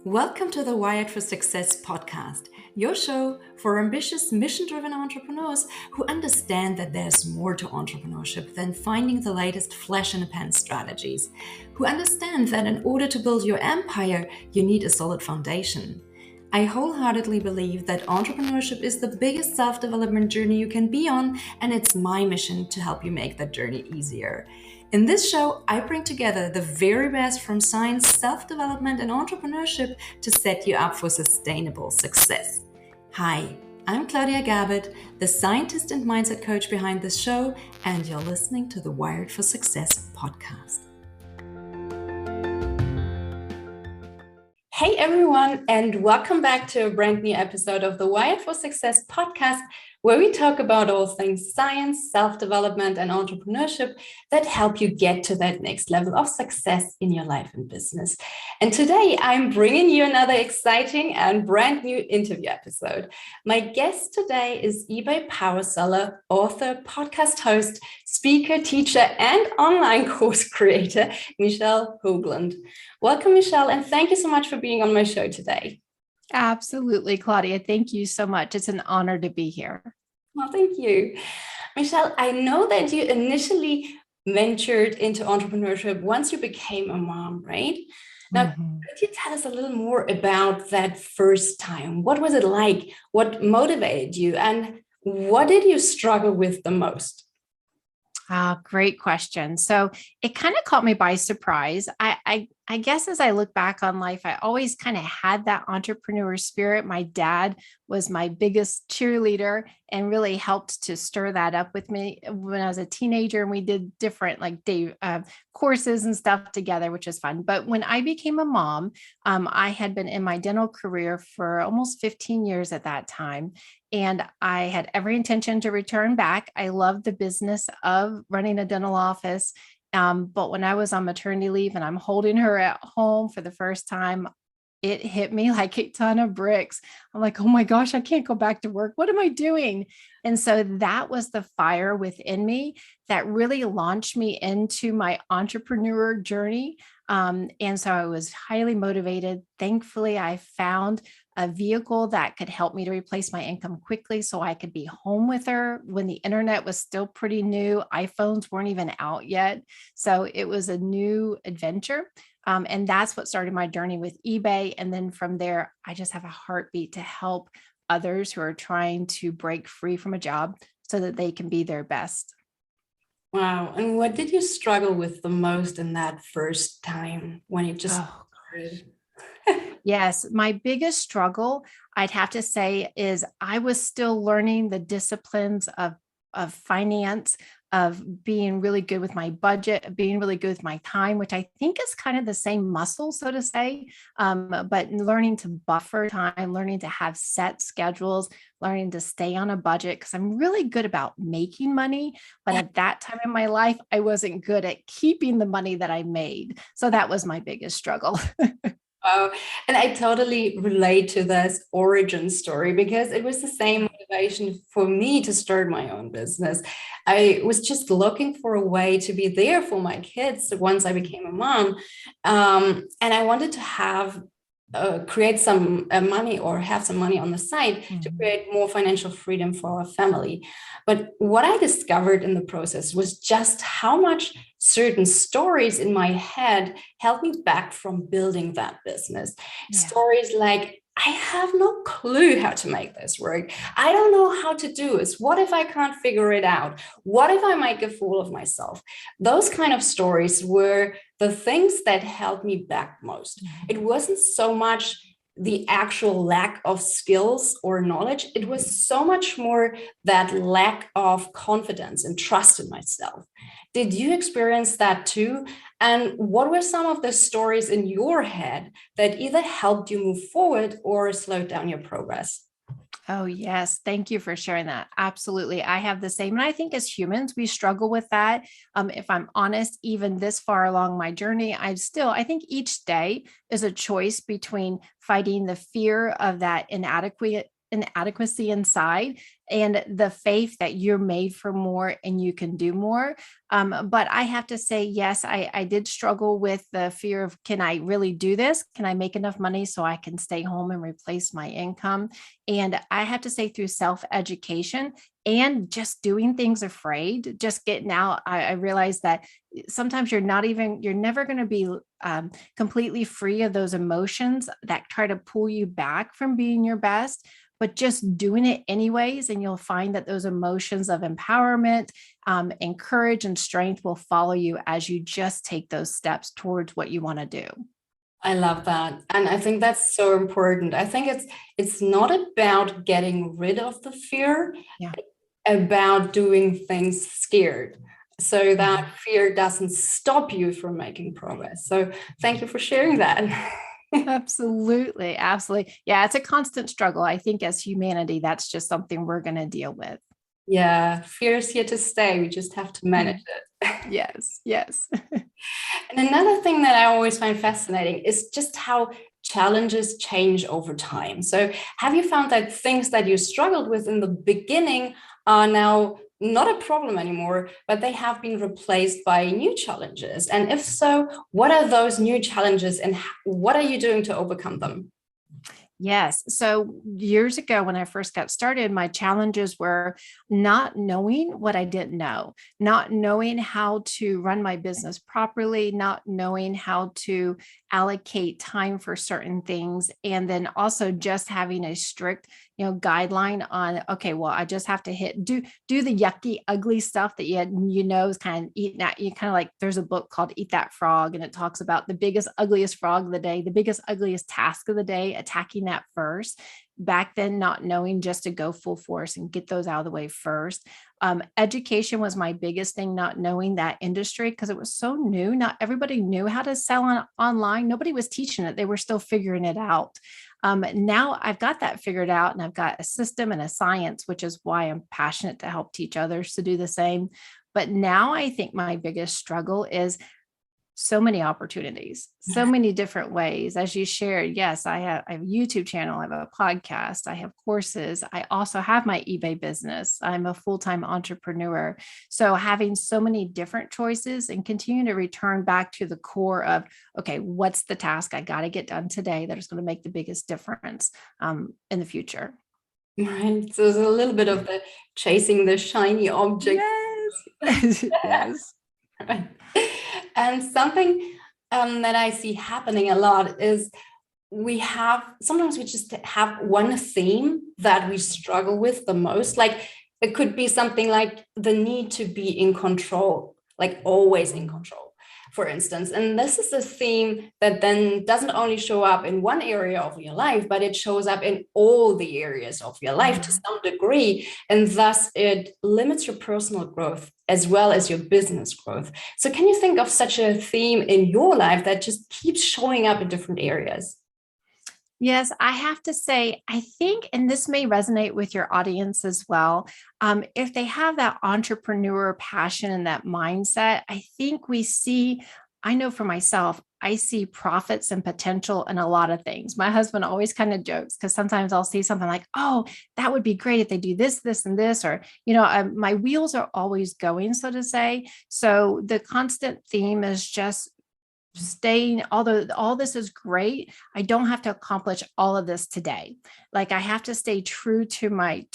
Welcome to the Wired for Success podcast, your show for ambitious, mission-driven entrepreneurs who understand that there's more to entrepreneurship than finding the latest flash-in-the-pan strategies, who understand that in order to build your empire, you need a solid foundation. I wholeheartedly believe that entrepreneurship is the biggest self-development journey you can be on, and it's my mission to help you make that journey easier. In this show, I bring together the very best from science, self-development, and entrepreneurship to set you up for sustainable success. Hi, I'm Claudia Garbutt, the scientist and mindset coach behind this show, and you're listening to the Wired for Success podcast. Hey everyone, and welcome back to a brand new episode of the Wired for Success podcast, where we talk about all things science, self-development, and entrepreneurship that help you get to that next level of success in your life and business. And today I'm bringing you another exciting and brand new interview episode. My guest today is eBay Powerseller, author, podcast host, speaker, teacher, and online course creator, Michelle Hougland. Welcome, Michelle, and thank you so much for being on my show today. Absolutely, Claudia. Thank you so much. It's an honor to be here. Well, thank you. Michelle, I know that you initially ventured into entrepreneurship once you became a mom, right? Now, could you tell us a little more about that first time? What was it like? What motivated you? And what did you struggle with the most? Great question. So it kind of caught me by surprise. I guess as I look back on life, I always kind of had that entrepreneur spirit. My dad was my biggest cheerleader and really helped to stir that up with me when I was a teenager. And we did different courses and stuff together, which is fun. But when I became a mom, I had been in my dental career for almost 15 years at that time. And I had every intention to return back. I loved the business of running a dental office. But when I was on maternity leave and I'm holding her at home for the first time, it hit me like a ton of bricks. I'm like, oh my gosh, I can't go back to work. What am I doing? And so that was the fire within me that really launched me into my entrepreneur journey. And so I was highly motivated. Thankfully, I found a vehicle that could help me to replace my income quickly so I could be home with her when the internet was still pretty new. iPhones weren't even out yet. So it was a new adventure. And that's what started my journey with eBay. And then from there, I just have a heartbeat to help others who are trying to break free from a job so that they can be their best. Wow. And what did you struggle with the most in that first time when you just started? Yes, my biggest struggle, I'd have to say, is I was still learning the disciplines of finance, of being really good with my budget, of being really good with my time, which I think is kind of the same muscle, so to say, but learning to buffer time, learning to have set schedules, learning to stay on a budget, because I'm really good about making money. But at that time in my life, I wasn't good at keeping the money that I made. So that was my biggest struggle. Oh, and I totally relate to this origin story because it was the same motivation for me to start my own business. I was just looking for a way to be there for my kids once I became a mom. And I wanted to have create some money or have some money on the side to create more financial freedom for our family. But what I discovered in the process was just how much certain stories in my head held me back from building that business. Yeah. Stories like, I have no clue how to make this work. I don't know how to do this. What if I can't figure it out? What if I make a fool of myself? Those kind of stories were the things that held me back most. It wasn't so much the actual lack of skills or knowledge. It was so much more that lack of confidence and trust in myself. Did you experience that too? And what were some of the stories in your head that either helped you move forward or slowed down your progress? Oh, yes. Thank you for sharing that. Absolutely. I have the same. And I think as humans, we struggle with that. If I'm honest, even this far along my journey, I think each day is a choice between fighting the fear of that inadequacy inside and the faith that you're made for more and you can do more. But I have to say, yes, I did struggle with the fear of, can I really do this? Can I make enough money so I can stay home and replace my income? And I have to say, through self-education and just doing things afraid, just getting out, I realized that sometimes you're never going to be completely free of those emotions that try to pull you back from being your best, but just doing it anyways. And you'll find that those emotions of empowerment, and courage and strength will follow you as you just take those steps towards what you want to do. I love that. And I think that's so important. I think it's not about getting rid of the fear, Yeah. about doing things scared, so that fear doesn't stop you from making progress. So thank you for sharing that. Absolutely. Absolutely. Yeah. It's a constant struggle. I think as humanity, that's just something we're going to deal with. Yeah, fear is here to stay. We just have to manage it. Yes. Yes. And another thing that I always find fascinating is just how challenges change over time. So have you found that things that you struggled with in the beginning are now not a problem anymore, but they have been replaced by new challenges? And if so, what are those new challenges and what are you doing to overcome them? Yes. So years ago, when I first got started, my challenges were not knowing what I didn't know, not knowing how to run my business properly, not knowing how to allocate time for certain things. And then also just having a strict, guideline on, okay, well, I just have to do the yucky, ugly stuff that is kind of eating that. You kind of like, there's a book called Eat That Frog, and it talks about the biggest, ugliest frog of the day, the biggest, ugliest task of the day, attacking that first. Back then, not knowing, just to go full force and get those out of the way first. Education was my biggest thing, not knowing that industry because it was so new. Not everybody knew how to sell online. Nobody was teaching it. They were still figuring it out. Now I've got that figured out, and I've got a system and a science, which is why I'm passionate to help teach others to do the same. But now I think my biggest struggle is so many opportunities, so many different ways. As you shared, yes, I have a YouTube channel, I have a podcast, I have courses. I also have my eBay business. I'm a full-time entrepreneur. So having so many different choices and continue to return back to the core of, okay, what's the task I got to get done today that is going to make the biggest difference in the future? Right. So there's a little bit of the chasing the shiny object. Yes. Yes. Right. And something that I see happening a lot is sometimes we just have one theme that we struggle with the most. Like it could be something like the need to be in control, like always in control, for instance. And this is a theme that then doesn't only show up in one area of your life, but it shows up in all the areas of your life to some degree. And thus it limits your personal growth as well as your business growth. So can you think of such a theme in your life that just keeps showing up in different areas? Yes, I have to say, I think, and this may resonate with your audience as well, if they have that entrepreneur passion and that mindset, I think I know for myself, I see profits and potential in a lot of things. My husband always kind of jokes because sometimes I'll see something like, oh, that would be great if they do this, this, and this, or, my wheels are always going, so to say. So the constant theme is just staying, although all this is great, I don't have to accomplish all of this today. Like I have to stay true to my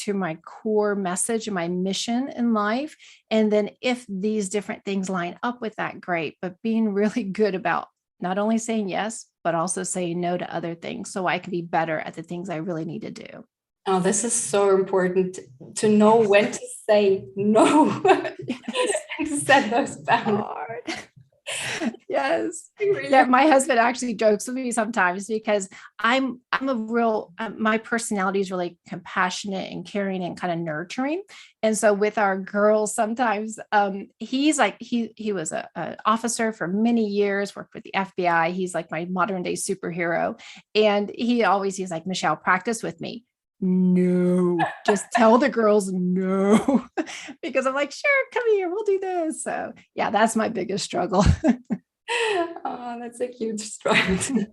core message and my mission in life. And then if these different things line up with that, great, but being really good about not only saying yes, but also saying no to other things so I can be better at the things I really need to do. Oh, this is so important to know when to say no. Yes. And to set those boundaries. Yes. Yeah. My husband actually jokes with me sometimes because I'm a real, my personality is really compassionate and caring and kind of nurturing. And so with our girls, sometimes he's like, he was an officer for many years, worked with the FBI. He's like my modern day superhero. And he's like, Michelle, practice with me. No, just tell the girls no, because I'm like, sure, come here, we'll do this. So yeah, that's my biggest struggle. Oh, that's a huge struggle.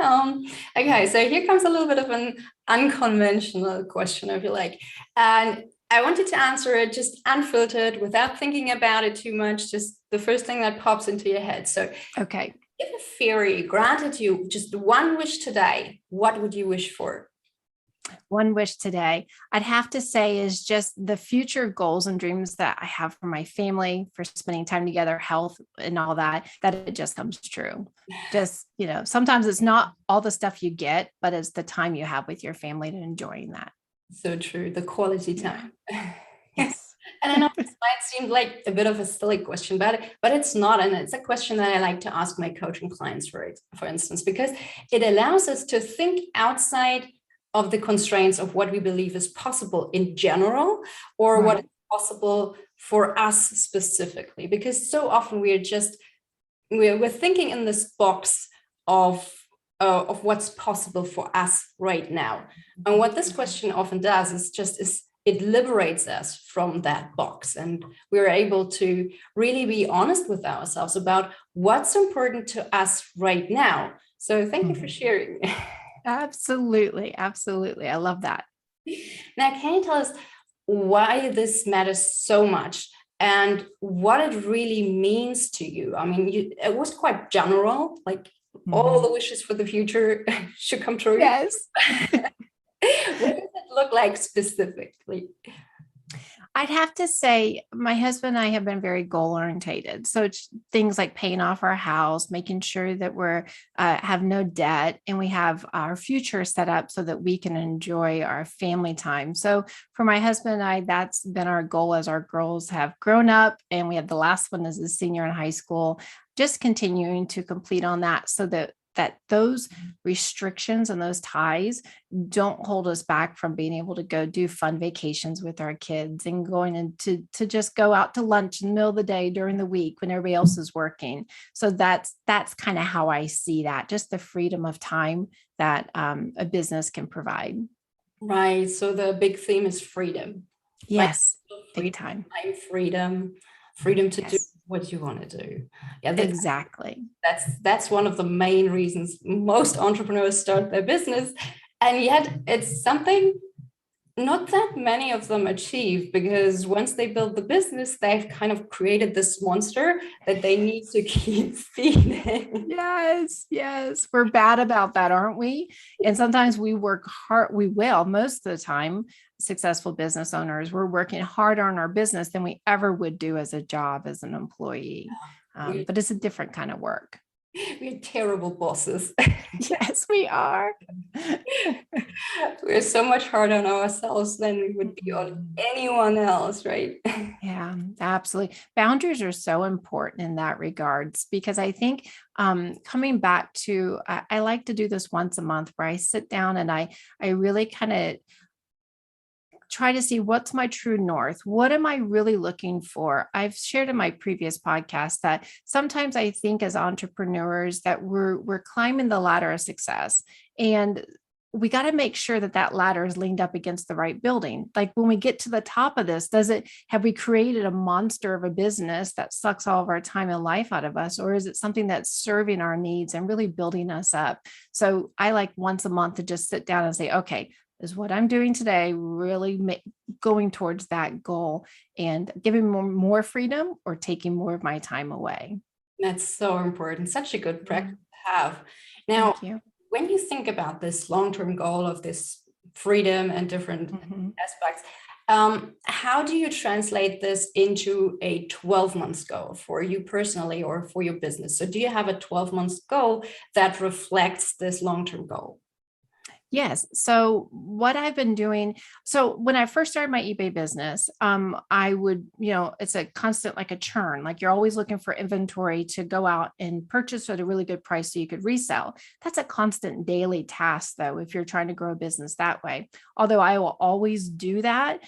Um, okay, so here comes a little bit of an unconventional question, I feel like. And I wanted to answer it just unfiltered without thinking about it too much, just the first thing that pops into your head. So, Okay. if a fairy granted you just one wish today, what would you wish for? One wish today, I'd have to say, is just the future goals and dreams that I have for my family, for spending time together, health and all that, that it just comes true. Just, sometimes it's not all the stuff you get, but it's the time you have with your family and enjoying that. So true, the quality Yeah. time. Yes. And I know this might seem like a bit of a silly question, but it's not. And it's a question that I like to ask my coaching clients, for instance, because it allows us to think outside of the constraints of what we believe is possible in general, or what is possible for us specifically. Because so often we're thinking in this box of what's possible for us right now. And what this question often does is it liberates us from that box, and we're able to really be honest with ourselves about what's important to us right now. So thank you for sharing. Absolutely. Absolutely. I love that. Now, can you tell us why this matters so much and what it really means to you? I mean, it was quite general, like all the wishes for the future should come true. Yes. What does it look like specifically? I'd have to say my husband and I have been very goal orientated. So it's things like paying off our house, making sure that we're have no debt, and we have our future set up so that we can enjoy our family time. So for my husband and I, that's been our goal as our girls have grown up, and we have the last one as a senior in high school, just continuing to complete on that so that those restrictions and those ties don't hold us back from being able to go do fun vacations with our kids and going into to just go out to lunch in the middle of the day during the week when everybody else is working. So that's kind of how I see that, just the freedom of time that a business can provide. Right. So the big theme is freedom. Yes, Freedom, big time. Freedom to do Yes, what you want to do. Yeah, exactly. that's one of the main reasons most entrepreneurs start their business, and yet it's something not that many of them achieve, because once they build the business, they've kind of created this monster that they need to keep feeding. Yes. We're bad about that, aren't we? And sometimes we work hard. Most of the time, successful business owners, we're working harder on our business than we ever would do as a job, as an employee. But it's a different kind of work. We're terrible bosses. Yes, we are. We're so much harder on ourselves than we would be on anyone else, right? Yeah, absolutely. Boundaries are so important in that regards, because I think coming back to, I like to do this once a month where I sit down and I really kind of try to see what's my true north. What am I really looking for? I've shared in my previous podcast that sometimes I think as entrepreneurs that we're climbing the ladder of success, and we got to make sure that that ladder is leaned up against the right building. Like when we get to the top of this, have we created a monster of a business that sucks all of our time and life out of us? Or is it something that's serving our needs and really building us up? So I like once a month to just sit down and say, okay, is what I'm doing today really going towards that goal and giving more freedom or taking more of my time away? That's so important. Such a good practice to have. Now, Thank you. when you think about this long-term goal of this freedom and different aspects, how do you translate this into a 12-month goal for you personally or for your business? So do you have a 12-month goal that reflects this long-term goal? Yes. So what I've been doing, so when I first started my eBay business, I would, it's a constant, like a churn, like you're always looking for inventory to go out and purchase at a really good price so you could resell. That's a constant daily task though, if you're trying to grow a business that way. Although I will always do that,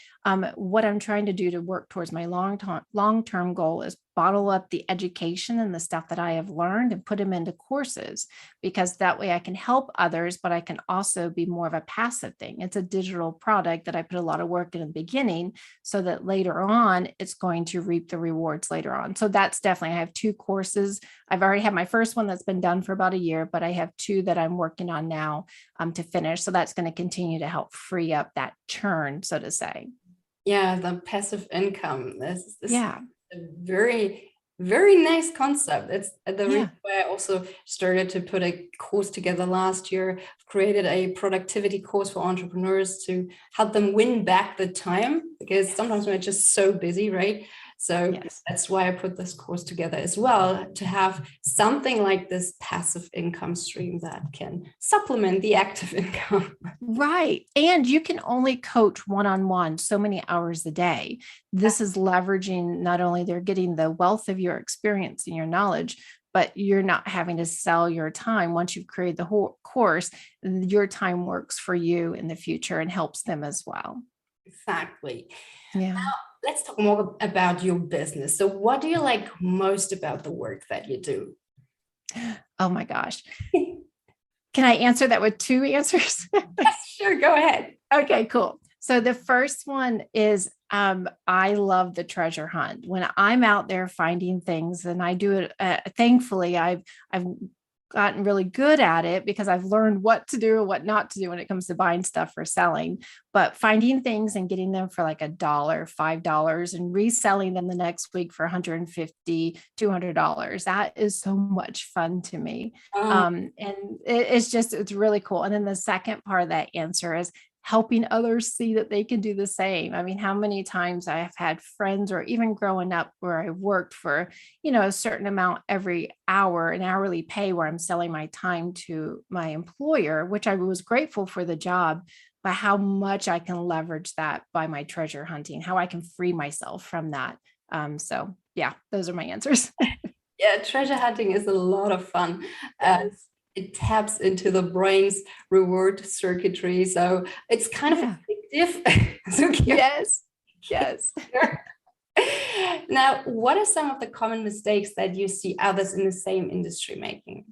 What I'm trying to do to work towards my long-term goal is bottle up the education and the stuff that I have learned and put them into courses, because that way I can help others, but I can also be more of a passive thing. It's a digital product that I put a lot of work in the beginning so that later on it's going to reap the rewards later on. So that's definitely, I have 2 courses. I've already had my first one that's been done for about a year, but I have 2 that I'm working on now to finish. So that's going to continue to help free up that churn, so to say. Yeah, the passive income. This Yeah. a very, very nice concept. It's the Yeah. reason why I also started to put a course together last year. I've created a productivity course for entrepreneurs to help them win back the time, because sometimes we're just so busy, right? So Yes. that's why I put this course together as well, to have something like this passive income stream that can supplement the active income. Right. And you can only coach one-on-one so many hours a day. This is leveraging, not only they're getting the wealth of your experience and your knowledge, but you're not having to sell your time. Once you've created the whole course, your time works for you in the future and helps them as well. Exactly. Yeah. Let's talk more about your business. So what do you like most about the work that you do? Oh my gosh. Can I answer that with 2 answers? Yes, sure, go ahead. Okay, cool. So the first one is I love the treasure hunt. When I'm out there finding things, and I do it, thankfully, I've gotten really good at it because I've learned what to do and what not to do when it comes to buying stuff or selling. But finding things and getting them for like $1, $5, and reselling them the next week for $150, $200, that is so much fun to me. And it's really cool. And then the second part of that answer is helping others see that they can do the same. I mean, how many times I have had friends, or even growing up where I worked for, a certain amount every hour, an hourly pay, where I'm selling my time to my employer, which I was grateful for the job, but how much I can leverage that by my treasure hunting, how I can free myself from that. So yeah, those are my answers. Yeah, treasure hunting is a lot of fun. Yes. It taps into the brain's reward circuitry. So it's kind of Yeah. addictive. So Yes. Yes. now, what are some of the common mistakes that you see others in the same industry making?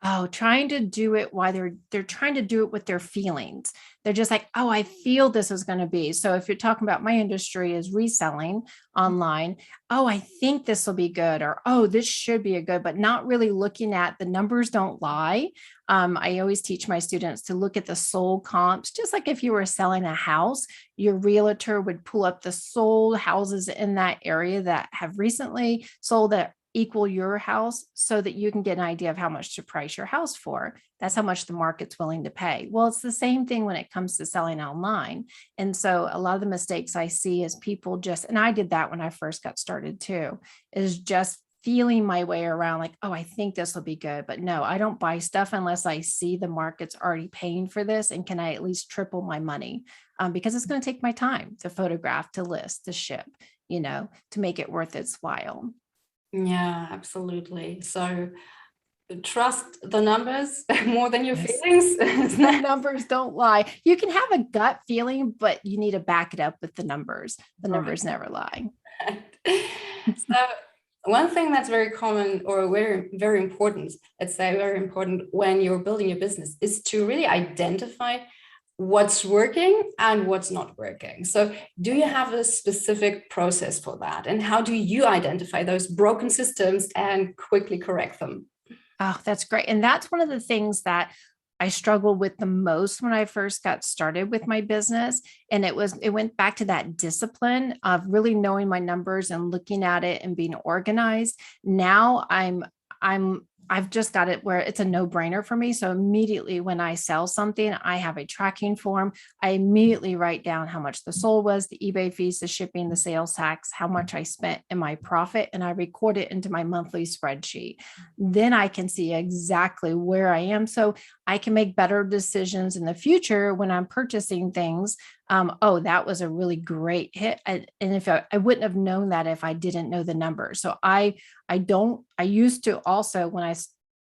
Oh, trying to do it while they're trying to do it with their feelings. They're just like, oh, I feel this is going to be. So if you're talking about, my industry is reselling online. Oh, I think this will be good, or oh, this should be a good, but not really looking at the numbers don't lie. I always teach my students to look at the sold comps, just like if you were selling a house, your realtor would pull up the sold houses in that area that have recently sold that equal your house, so that you can get an idea of how much to price your house for. That's how much the market's willing to pay. Well, it's the same thing when it comes to selling online. And so a lot of the mistakes I see is people just, and I did that when I first got started too, is just feeling my way around like, oh, I think this will be good. But no, I don't buy stuff unless I see the market's already paying for this. And can I at least triple my money? Because it's going to take my time to photograph, to list, to ship, to make it worth its while. Yeah, absolutely. So trust the numbers more than your Yes. feelings. The numbers don't lie. You can have a gut feeling, but you need to back it up with the numbers. The numbers never lie. So one thing that's very common, or very, very important, let's say very important when you're building your business, is to really identify what's working and what's not working. So do you have a specific process for that? And how do you identify those broken systems and quickly correct them? Oh, that's great. And that's one of the things that I struggled with the most when I first got started with my business. And it went back to that discipline of really knowing my numbers and looking at it and being organized. Now I've just got it where it's a no-brainer for me. So immediately when I sell something, I have a tracking form. I immediately write down how much the sold was, the eBay fees, the shipping, the sales tax, how much I spent in my profit, and I record it into my monthly spreadsheet. Then I can see exactly where I am. So I can make better decisions in the future when I'm purchasing things. Oh, that was a really great hit. And if I wouldn't have known that if I didn't know the numbers. So I used to also,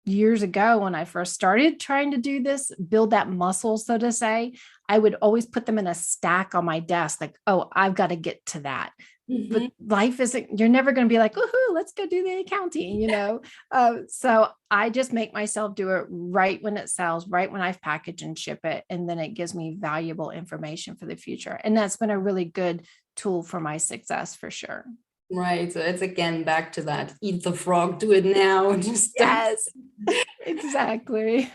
years ago, when I first started trying to do this, build that muscle, so to say, I would always put them in a stack on my desk, like, oh, I've got to get to that. But life isn't, you're never going to be like, woohoo, let's go do the accounting. So I just make myself do it right when it sells, right when I've packaged and ship it. And then it gives me valuable information for the future. And that's been a really good tool for my success for sure. Right. So it's again back to that, eat the frog, do it now. Just yes, exactly.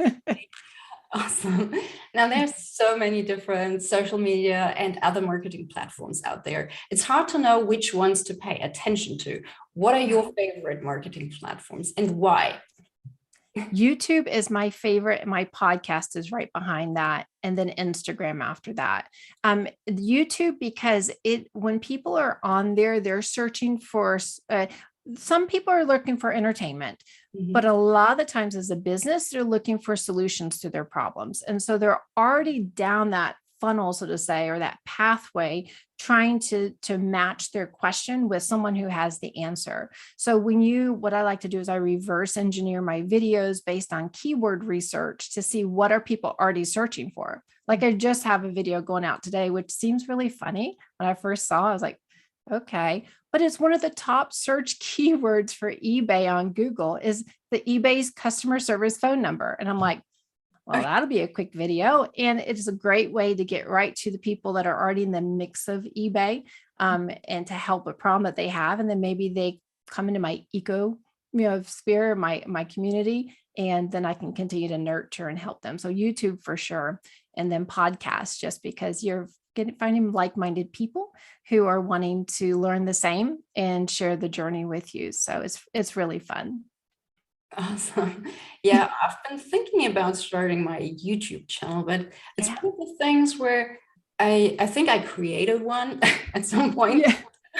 Awesome. Now there's so many different social media and other marketing platforms out there. It's hard to know which ones to pay attention to. What are your favorite marketing platforms and why? YouTube is my favorite, and my podcast is right behind that, and then Instagram after that. YouTube, because when people are on there, they're searching for some people are looking for entertainment, but a lot of the times as a business, they're looking for solutions to their problems. And so they're already down that funnel, so to say, or that pathway, trying to match their question with someone who has the answer. So what I like to do is I reverse engineer my videos based on keyword research to see what are people already searching for. Like I just have a video going out today, which seems really funny. When I first saw it, I was like, okay, but it's one of the top search keywords for eBay on Google is the eBay's customer service phone number. And I'm like, well, that'll be a quick video. And it's a great way to get right to the people that are already in the mix of eBay, and to help a problem that they have. And then maybe they come into my sphere, my community, and then I can continue to nurture and help them. So YouTube for sure. And then podcasts, just because you're finding like-minded people who are wanting to learn the same and share the journey with you. So it's really fun. Awesome. Yeah, I've been thinking about starting my YouTube channel, but it's one of the things where I think I created one at some point. Yeah.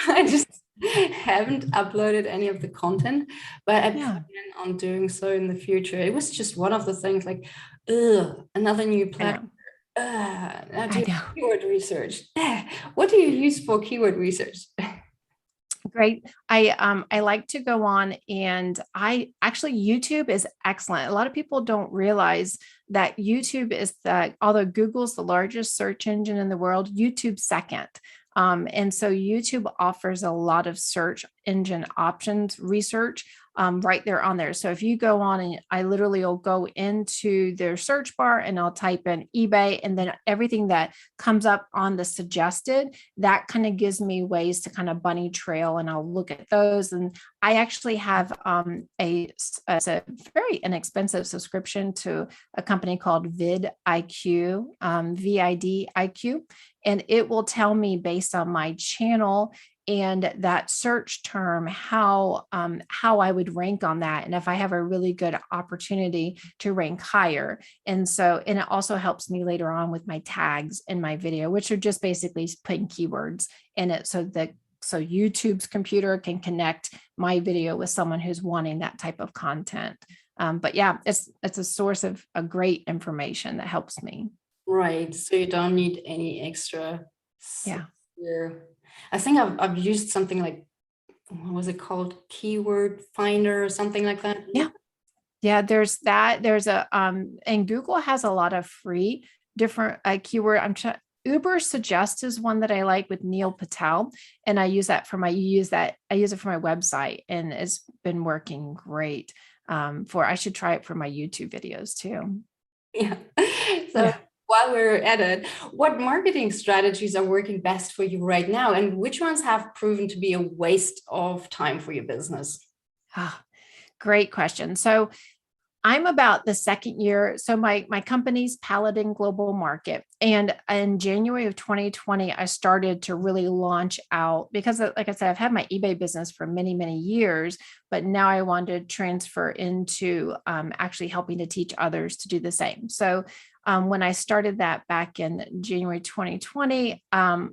I just haven't uploaded any of the content, but I plan on doing so in the future. It was just one of the things like, another new platform. Now do keyword research. What do you use for keyword research? Great. I like to go on, and YouTube is excellent. A lot of people don't realize that YouTube is although Google's the largest search engine in the world, YouTube's second. And so YouTube offers a lot of search engine options research right there on there. So if you go on, and I literally will go into their search bar and I'll type in eBay, and then everything that comes up on the suggested, that kind of gives me ways to kind of bunny trail, and I'll look at those. And I actually have a very inexpensive subscription to a company called vidIQ, VIDIQ, and it will tell me based on my channel and that search term, how I would rank on that. And if I have a really good opportunity to rank higher. And it also helps me later on with my tags in my video, which are just basically putting keywords in it so YouTube's computer can connect my video with someone who's wanting that type of content. But yeah, it's a source of a great information that helps me. Right. So you don't need any extra. Yeah. I think I've used something like, what was it called? Keyword Finder or something like that. Yeah. Yeah. There's that. There's and Google has a lot of free different keyword. Uber Suggest is one that I like with Neil Patel. And I use that I use it for my website, and it's been working great. I should try it for my YouTube videos too. Yeah. While we're at it, what marketing strategies are working best for you right now, and which ones have proven to be a waste of time for your business? Great question. So I'm about the second year. So my company's Paladin Global Market. And in January of 2020, I started to really launch out because, like I said, I've had my eBay business for many, many years, but now I wanted to transfer into actually helping to teach others to do the same. So when I started that back in January 2020,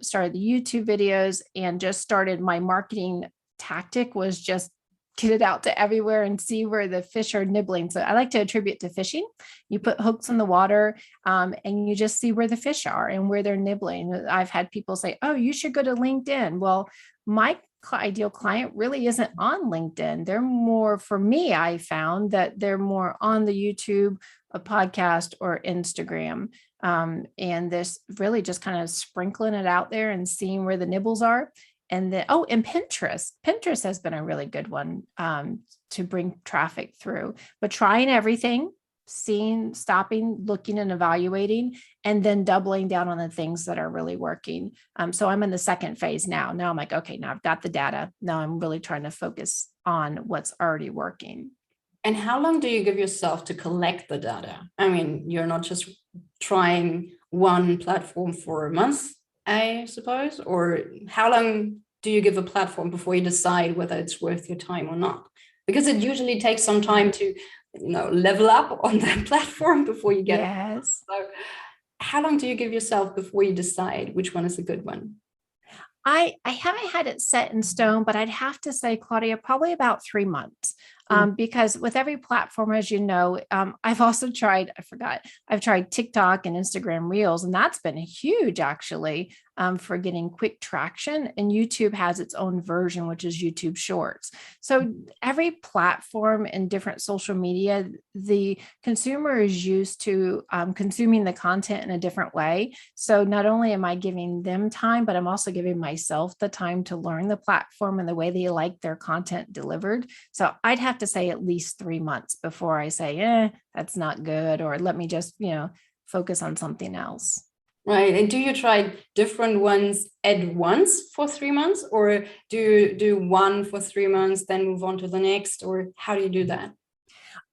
started the YouTube videos and just started my marketing tactic was just get it out to everywhere and see where the fish are nibbling. So I like to attribute to fishing. You put hooks in the water and you just see where the fish are and where they're nibbling. I've had people say, oh, you should go to LinkedIn. Well, my ideal client really isn't on LinkedIn. They're more, for me, I found that they're more on the YouTube, a podcast, or Instagram. And this really just kind of sprinkling it out there and seeing where the nibbles are. And then, and Pinterest. Pinterest has been a really good one to bring traffic through, but trying everything, seeing, stopping, looking and evaluating, and then doubling down on the things that are really working. So I'm in the second phase now. Now I'm like, okay, now I've got the data. Now I'm really trying to focus on what's already working. And how long do you give yourself to collect the data? I mean, you're not just trying one platform for a month, I suppose, or how long do you give a platform before you decide whether it's worth your time or not? Because it usually takes some time to, level up on that platform before you get it. So how long do you give yourself before you decide which one is a good one? I haven't had it set in stone, but I'd have to say, Claudia, probably about 3 months. Because with every platform, as you know, I've also tried, I've tried TikTok and Instagram Reels, and that's been huge actually for getting quick traction. And YouTube has its own version, which is YouTube Shorts. So every platform and different social media, the consumer is used to consuming the content in a different way. So not only am I giving them time, but I'm also giving myself the time to learn the platform and the way they like their content delivered. So I'd have to say at least 3 months before I say, that's not good, or let me just, focus on something else. Right. And do you try different ones at once for 3 months, or do you do one for 3 months, then move on to the next, or how do you do that?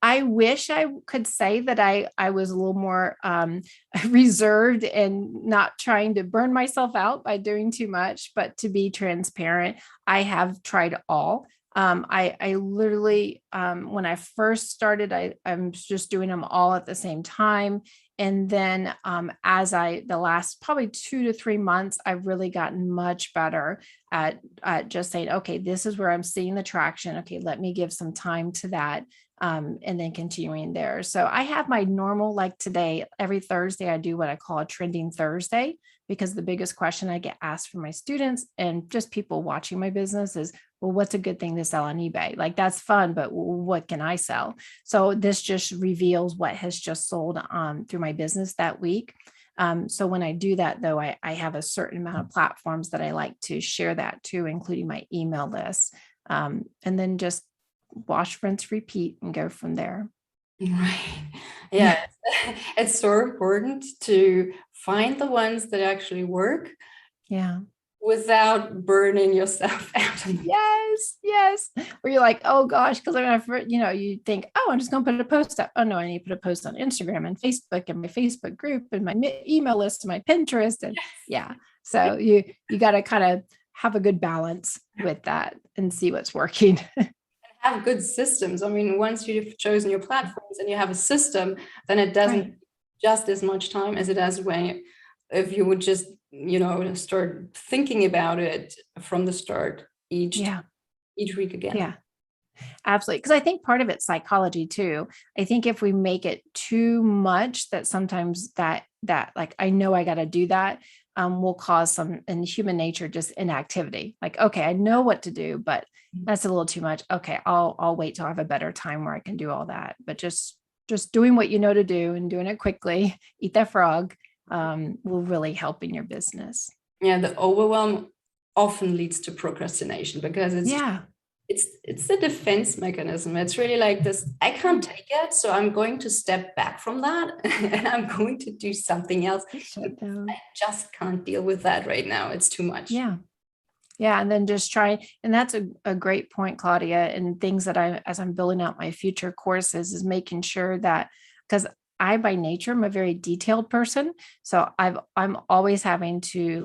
I wish I could say that I was a little more reserved and not trying to burn myself out by doing too much, but to be transparent, I have tried all. I literally, when I first started, I'm just doing them all at the same time. And then the last probably 2 to 3 months, I've really gotten much better at just saying, okay, this is where I'm seeing the traction. Okay, let me give some time to that. And then continuing there. So I have my normal, like today, every Thursday, I do what I call a trending Thursday, because the biggest question I get asked from my students and just people watching my business is, well, what's a good thing to sell on eBay? Like, that's fun, but what can I sell? So this just reveals what has just sold through my business that week. So when I do that, though, I have a certain amount of platforms that I like to share that to, including my email list. And then just wash, rinse, repeat, and go from there. Right. Yeah. It's so important to find the ones that actually work. Yeah. Without burning yourself out. Yes. Where you're like, oh gosh, because you think, oh, I'm just going to put a post up. Oh no, I need to put a post on Instagram and Facebook and my Facebook group and my email list and my Pinterest. And yeah. So you got to kind of have a good balance with that and see what's working. Have good systems. I mean, once you've chosen your platforms and you have a system, then it doesn't just as much time as it does if you would just, start thinking about it from the start each week again. Yeah, absolutely. Because I think part of it's psychology too. I think if we make it too much, that sometimes that like, I know I got to do that, will cause some in human nature, just inactivity. Like, okay, I know what to do, but that's a little too much. Okay, I'll wait till I have a better time where I can do all that. But just doing what you know to do and doing it quickly, eat that frog, will really help in your business. Yeah, the overwhelm often leads to procrastination because it's the defense mechanism. It's really like this, I can't take it, so I'm going to step back from that and I'm going to do something else. I just can't deal with that right now. It's too much. Yeah. And then just try. And that's a great point, Claudia. And things that as I'm building out my future courses, is making sure that, because I, by nature, I'm a very detailed person. So I'm always having to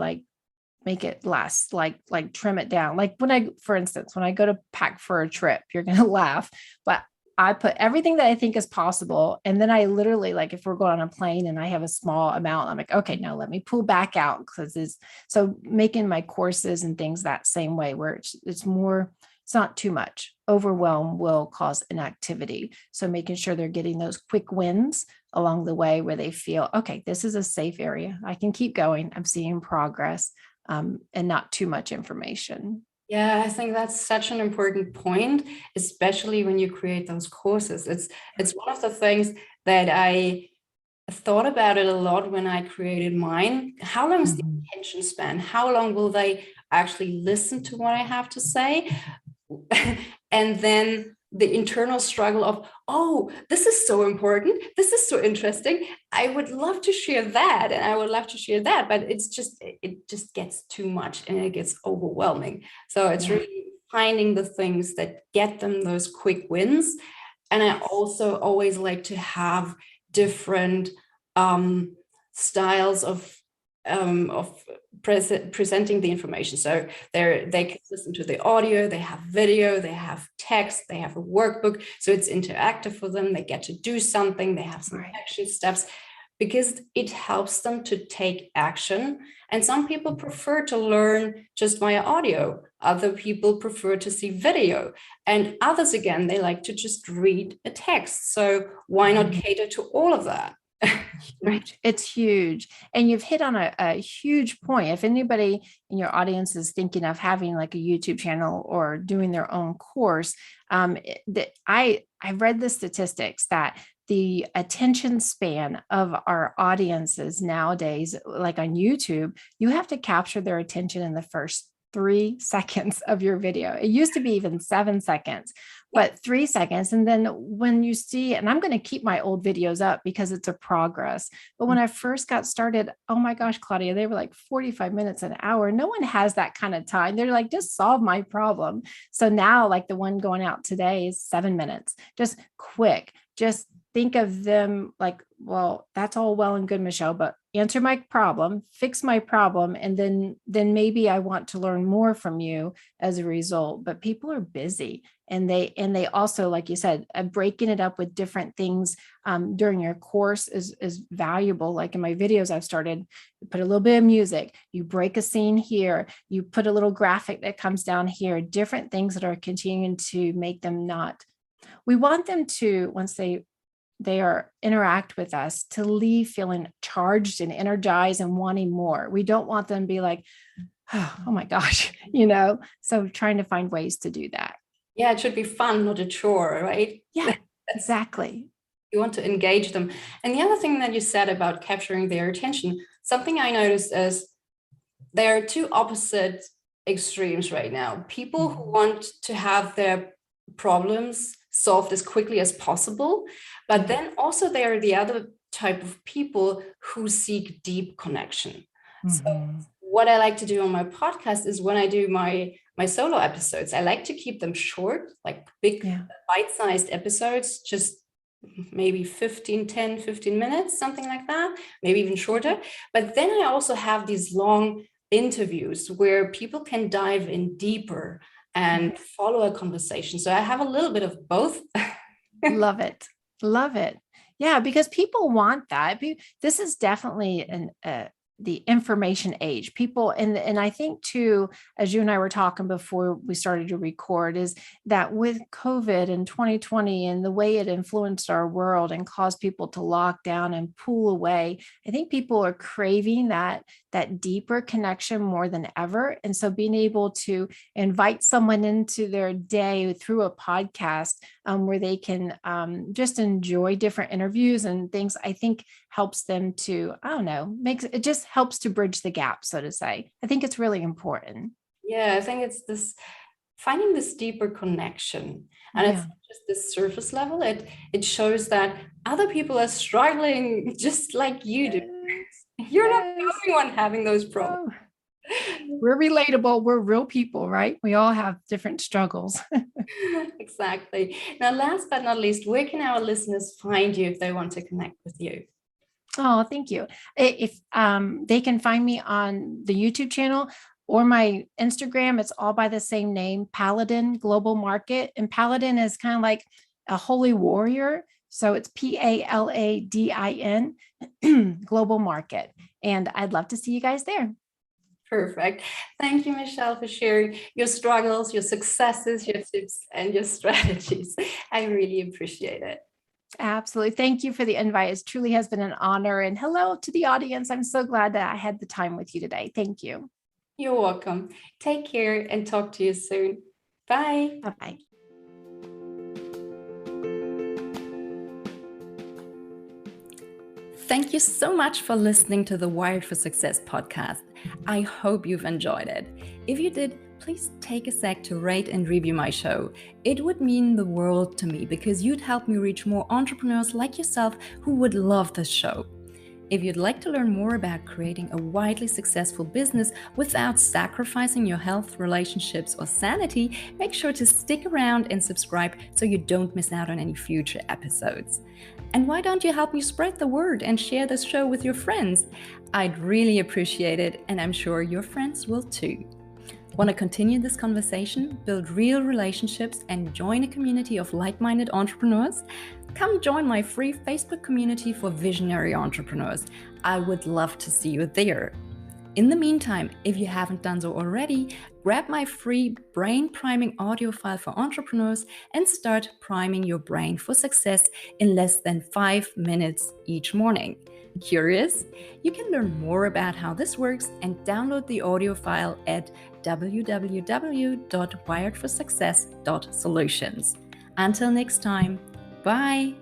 make it last, like trim it down. Like for instance, when I go to pack for a trip, you're going to laugh, but I put everything that I think is possible. And then I literally, like, if we're going on a plane and I have a small amount, I'm like, okay, now let me pull back out, because so making my courses and things that same way, where it's not too much. Overwhelm will cause inactivity. So making sure they're getting those quick wins along the way where they feel, okay, this is a safe area. I can keep going. I'm seeing progress, and not too much information. Yeah, I think that's such an important point, especially when you create those courses. It's one of the things that I thought about it a lot when I created mine. How long is the Mhm. attention span? How long will they actually listen to what I have to say? And then the internal struggle of, oh, this is so important. This is so interesting. I would love to share that. And I would love to share that. But it just gets too much and it gets overwhelming. So it's Yeah. really finding the things that get them those quick wins. And I also always like to have different styles of presenting the information. So they can listen to the audio, they have video, they have text, they have a workbook. So it's interactive for them. They get to do something. They have some action steps because it helps them to take action. And some people prefer to learn just via audio. Other people prefer to see video. And others, again, they like to just read a text. So why not cater to all of that? Huge. It's huge. And you've hit on a huge point. If anybody in your audience is thinking of having like a YouTube channel or doing their own course, I read the statistics that the attention span of our audiences nowadays, like on YouTube, you have to capture their attention in the first 3 seconds of your video. It used to be even 7 seconds, but 3 seconds. And then when you see, and I'm going to keep my old videos up because it's a progress. But when I first got started, oh my gosh, Claudia, they were like 45 minutes, an hour. No one has that kind of time. They're like, just solve my problem. So now, like the one going out today is 7 minutes, just quick. Just think of them like, well, that's all well and good, Michelle, but answer my problem, fix my problem, and then maybe I want to learn more from you as a result. But people are busy, and they also, like you said, breaking it up with different things during your course is valuable. Like in my videos, I've started to put a little bit of music. You break a scene here. You put a little graphic that comes down here. Different things that are continuing to make them not. We want them to, once they are interact with us, to leave feeling charged and energized and wanting more. We don't want them to be like, oh my gosh, so trying to find ways to do that. Yeah, it should be fun, not a chore, right? Yeah, exactly. You want to engage them. And the other thing that you said about capturing their attention, something I noticed is there are two opposite extremes right now. People who want to have their problems solved as quickly as possible, but then also there are the other type of people who seek deep connection. So what I like to do on my podcast is when I do my solo episodes, I like to keep them short, like big bite-sized episodes, just maybe 15 minutes, something like that, maybe even shorter. But then I also have these long interviews where people can dive in deeper and follow a conversation. So I have a little bit of both. Love it. Love it. Yeah, because people want that. This is definitely the information age. People, and I think too, as you and I were talking before we started to record, is that with COVID in 2020 and the way it influenced our world and caused people to lock down and pull away, I think people are craving that deeper connection more than ever. And so being able to invite someone into their day through a podcast where they can just enjoy different interviews and things, I think helps them to, I don't know, it just helps to bridge the gap, so to say. I think it's really important. Yeah, I think it's this finding this deeper connection. And it's not just this surface level. It shows that other people are struggling just like you do. You're not the only one having those problems. We're relatable. We're real people, right? We all have different struggles. Exactly. Now, last but not least, where can our listeners find you if they want to connect with you? Oh, thank you. If they can find me on the YouTube channel or my Instagram, it's all by the same name, Paladin Global Market. And Paladin is kind of like a holy warrior. So it's PALADIN Global Market. And I'd love to see you guys there. Perfect. Thank you, Michelle, for sharing your struggles, your successes, your tips, and your strategies. I really appreciate it. Absolutely. Thank you for the invite. It truly has been an honor. And hello to the audience. I'm so glad that I had the time with you today. Thank you. You're welcome. Take care and talk to you soon. Bye. Bye-bye. thank you so much for listening to the Wired for Success podcast. I hope you've enjoyed it. If you did, please take a sec to rate and review my show. It would mean the world to me because you'd help me reach more entrepreneurs like yourself who would love this show. If you'd like to learn more about creating a widely successful business without sacrificing your health, relationships, or sanity, make sure to stick around and subscribe so you don't miss out on any future episodes. And why don't you help me spread the word and share this show with your friends? I'd really appreciate it, and I'm sure your friends will too. Want to continue this conversation, build real relationships, and join a community of like-minded entrepreneurs? Come join my free Facebook community for visionary entrepreneurs. I would love to see you there. In the meantime, if you haven't done so already, grab my free brain priming audio file for entrepreneurs and start priming your brain for success in less than 5 minutes each morning. Curious? You can learn more about how this works and download the audio file at www.wiredforsuccess.solutions. Until next time, bye.